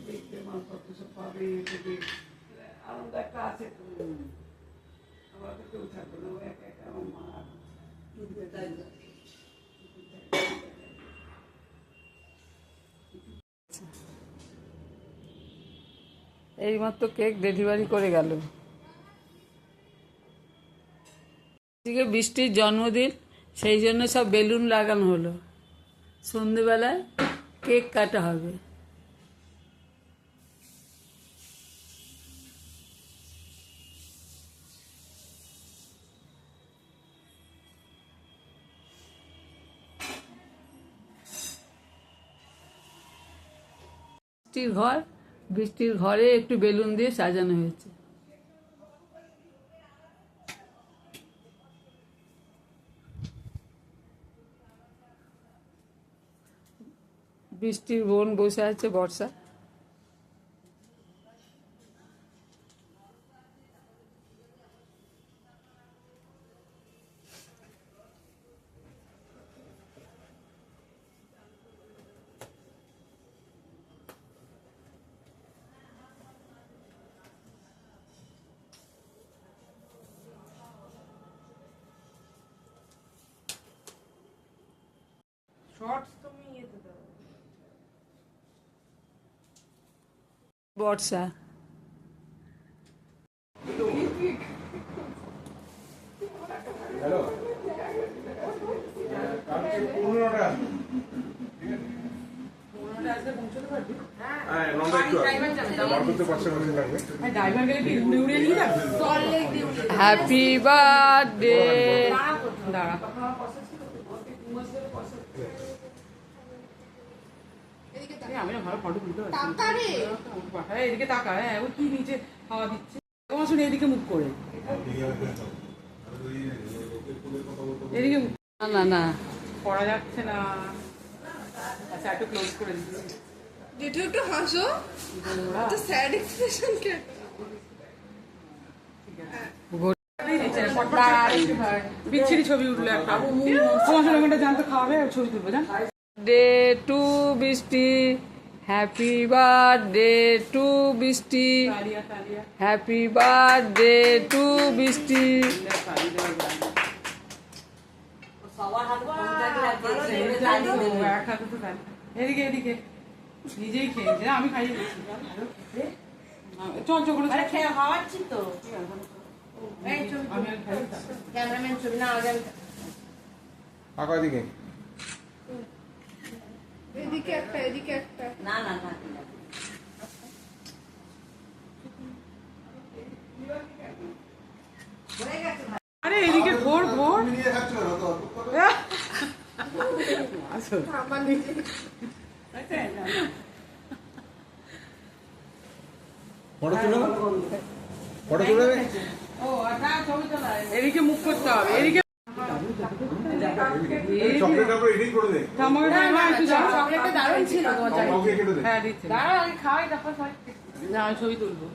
দেখতে মালপত্র সব পাবে আনন্দ একটা আছে। আমার তো কেউ থাকবে না, একা একা আমার মা। এইমাত্র কেক ডেলিভারি করে গেল। আজকে বৃষ্টির জন্মদিন, সেই জন্য সব বেলুন লাগানো হলো। সন্ধেবেলায় কেক কাটা হবে। বৃষ্টির ঘরে একটু বেলুন দিয়ে সাজানো হয়েছে। বৃষ্টির বোন বসে আছে, বর্ষা। বর্ষা হ্যাপি বার্থডে। আমি না ভালো ফটো তুলতে পারছি। এদিকে তাকা, হ্যাঁ ও কি নিচে হাওয়া দিচ্ছে। তোমার শুনে এদিকে মুখ করে, এদিকে না না পড়া যাচ্ছে না। আচ্ছা একটু ক্লোজ করে দিচ্ছি। যেটা একটু হাসো, তো স্যাড এক্সপ্রেশন কে বিচ্ছিরি ছবি উঠলো একটা। তোমার সঙ্গে ওখানটা জানতো খাওয়াবে, ছবি তুলবো জান। ডে টু বৃষ্টি, হ্যাপি বার্থডে টু বৃষ্টি, হ্যাপি বার্থডে টু বৃষ্টি। এদিকে এদিকে নিজেই খেয়েছে, আমি খাইয়ে দিচ্ছি। চল চল করে খেয়ে খাওয়াচ্ছি তো। ক্যামেরাম্যান ছবি না আগে এদিকে এদিকে একটা, এদিকে একটা। না না না আরে এদিকে ঘোর ঘোর। এদিকে মুখ করতে হবে, এদিকে দারুণ ছিল। হ্যাঁ দিচ্ছে, দাঁড়াও খাওয়াই, তারপর ছবি তুলবো।